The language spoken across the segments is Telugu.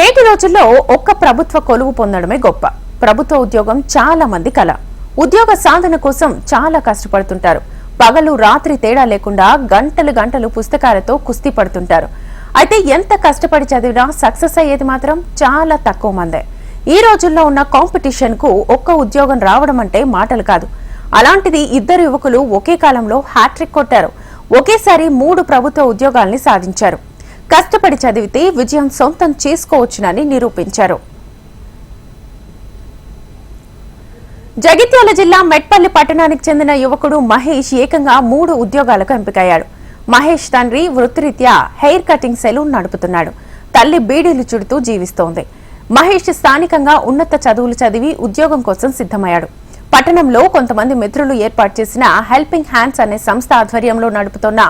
నేటి రోజుల్లో ఒక్క ప్రభుత్వ కొలువు పొందడమే గొప్ప. ప్రభుత్వ ఉద్యోగం చాలా మంది కల. ఉద్యోగ సాధన కోసం చాలా కష్టపడుతుంటారు. పగలు రాత్రి తేడా లేకుండా గంటలు గంటలు పుస్తకాలతో కుస్తీ పడుతుంటారు. అయితే ఎంత కష్టపడి చదివినా సక్సెస్ అయ్యేది మాత్రం చాలా తక్కువ మందే. ఈ రోజుల్లో ఉన్న కాంపిటీషన్ కు ఒక్క ఉద్యోగం రావడం అంటే మాటలు కాదు. అలాంటిది ఇద్దరు యువకులు ఒకే కాలంలో హ్యాట్రిక్ కొట్టారు. ఒకేసారి 3 ప్రభుత్వ ఉద్యోగాల్ని సాధించారు. కష్టపడి చదివితే విజయం సొంతం చేసుకోవచ్చునని నిరూపించారు. జగిత్యాల జిల్లా మెట్పల్లి పట్టణానికి చెందిన యువకుడు మహేష్ ఏకంగా 3 ఉద్యోగాలకు ఎంపికయ్యాడు. మహేష్ తండ్రి వృత్తిరీత్యా హెయిర్ కటింగ్ సెలూన్ నడుపుతున్నాడు. తల్లి బీడీలు చుడుతూ జీవిస్తోంది. మహేష్ స్థానికంగా ఉన్నత చదువులు చదివి ఉద్యోగం కోసం సిద్ధమయ్యాడు. పట్టణంలో కొంతమంది మిత్రులు ఏర్పాటు చేసిన హెల్పింగ్ హ్యాండ్స్ అనే సంస్థ ఆధ్వర్యంలో నడుపుతున్న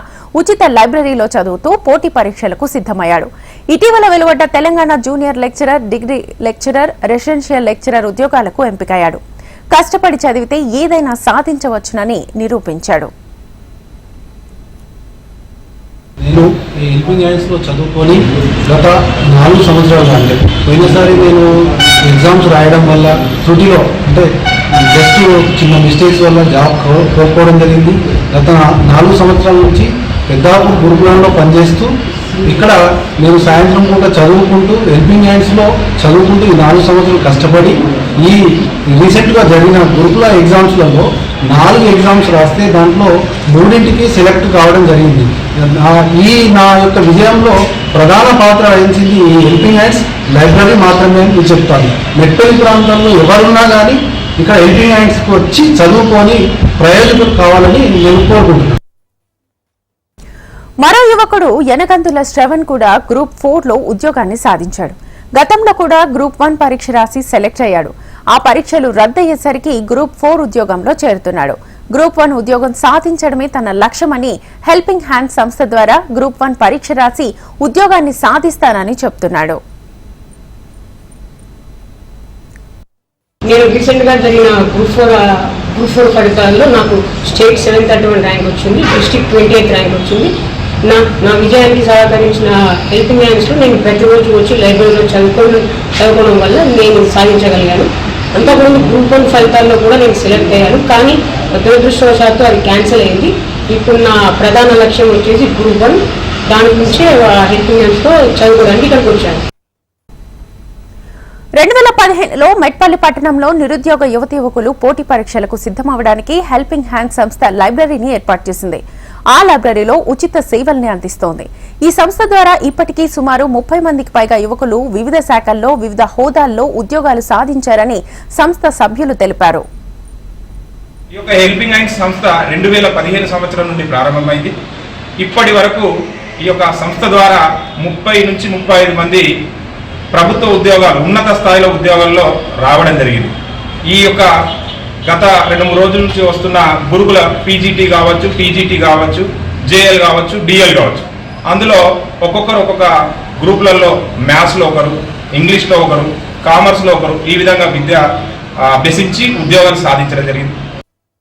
ఉచిత లైబ్రరీలో చదువుతూ పోటీ పరీక్షలకు సిద్ధమయ్యాడు. ఇటీవల వెలువడ్డ Telangana junior lecturer, degree lecturer, residential lecturer ఉద్యోగాలకు ఎంపికయ్యాడు. కష్టపడి చదివితే ఏదైనా సాధించవచ్చునని నిరూపించాడు. నేను హెల్పింగ్ హ్యాండ్స్లో చదువుకొని గత 4 సంవత్సరాలు అంటే పోయినసారి నేను ఎగ్జామ్స్ రాయడం వల్ల త్రుటిలో అంటే జస్ట్ చిన్న మిస్టేక్స్ వల్ల జాబ్ కోల్పోవడం జరిగింది. గత 4 సంవత్సరాల నుంచి పెద్దాపూర్ గురుకులంలో పనిచేస్తూ ఇక్కడ నేను సాయంత్రం పూట చదువుకుంటూ హెల్పింగ్ హ్యాండ్స్లో చదువుకుంటూ ఈ 4 సంవత్సరాలు కష్టపడి ఈ రీసెంట్గా జరిగిన గురుకుల ఎగ్జామ్స్లలో 4 ఎగ్జామ్స్ రాస్తే దాంట్లో 3ంటికి సెలెక్ట్ కావడం జరిగింది. ఈ నా యొక్క విజయంలో ప్రధాన పాత్ర వహించింది ఈ హెల్పింగ్ హ్యాండ్స్ లైబ్రరీ మాత్రమే అని చెప్తాను. మెట్పల్లి ప్రాంతంలో ఎవరున్నా కానీ ఇక్కడ హెల్పింగ్ హ్యాండ్స్కి వచ్చి చదువుకొని ప్రయోజకులు కావాలని నేను కోరుకుంటున్నాను. మరో యువకుడు యనగందుల శ్రవణ్ కూడా గ్రూప్ 4లో ఉద్యోగాన్ని సాధించాడు. గతంలో కూడా గ్రూప్ 1 పరీక్ష రాసి సెలెక్ట్ అయ్యాడు. ఆ పరీక్షలు రద్దయ్యేసరికి గ్రూప్ 4 ఉద్యోగంలో చేరుతున్నాడు. గ్రూప్ 1 ఉద్యోగం సాధించడమే తన లక్ష్యమని హెల్పింగ్ హ్యాండ్ సంస్థ ద్వారా గ్రూప్ 1 పరీక్ష రాసి ఉద్యోగాన్ని సాధిస్తానని చెప్తున్నాడు. నేను రీసెంట్ గా జరిగిన గ్రూప్ 4 ఫలితాల్లో నాకు స్టేట్ 731 ర్యాంక్ వచ్చింది, డిస్ట్రిక్ట్ 28 ర్యాంక్ వచ్చింది. నా విజయానికి సహకరించిన హెల్పింగ్ హ్యాండ్స్లో నేను ప్రతిరోజు వచ్చి లైబ్రరీలో చదువుకోవడం వల్ల నేను సాధించగలిగాను. అంతకుముందు గ్రూప్ 1 ఫలితాల్లో కూడా నేను సెలెక్ట్ అయ్యాను, కానీ దురదృష్టవశాత్తు అది క్యాన్సిల్ అయింది. ఇప్పుడు నా ప్రధాన లక్ష్యం వచ్చేసి గ్రూప్ 1. దాని నుంచే హెల్పింగ్ హ్యాండ్స్లో చదువుకోవడానికి ఇక్కడికి వచ్చాను. 2015లో మెట్పల్లి పట్టణంలో నిరుద్యోగ యువకులు పోటీ పరీక్షలకు సిద్ధమవడానికి హెల్పింగ్ హ్యాండ్ సంస్థ లైబ్రరీని ఏర్పాటు చేసింది. ఆ లైబ్రరీలో ఉచిత సేవల్ని అందిస్తోంది. ఈ సంస్థ ద్వారా ఇప్పటికీ సుమారు 30 మందికి పైగా యువకులు వివిధ శాఖల్లో వివిధ హోదాల్లో ఉద్యోగాలు సాధించారని సంస్థ సభ్యులు తెలిపారు. ఈ యొక్క హెల్పింగ్ హ్యాండ్స్ సంస్థ 2015 సంవత్సరం నుండి ప్రారంభమైంది. ఇప్పటి వరకు ఈ యొక్క సంస్థ ద్వారా 30 నుంచి 35 మంది ప్రభుత్వ ఉద్యోగాలు, ఉన్నత స్థాయిలో ఉద్యోగాల్లో రావడం జరిగింది. ఈ యొక్క గత 2-3 రోజుల నుంచి వస్తున్న గురుకుల పీజీటీ కావచ్చు, పీజీటీ కావచ్చు, జేఎల్ కావచ్చు, డిఎల్ కావచ్చు, అందులో ఒక్కొక్కరు ఒక్కొక్క గ్రూపులలో మ్యాథ్స్లో ఒకరు, ఇంగ్లీష్లో ఒకరు, కామర్స్లో ఒకరు, ఈ విధంగా విద్య అభ్యసించి ఉద్యోగాలు సాధించడం జరిగింది.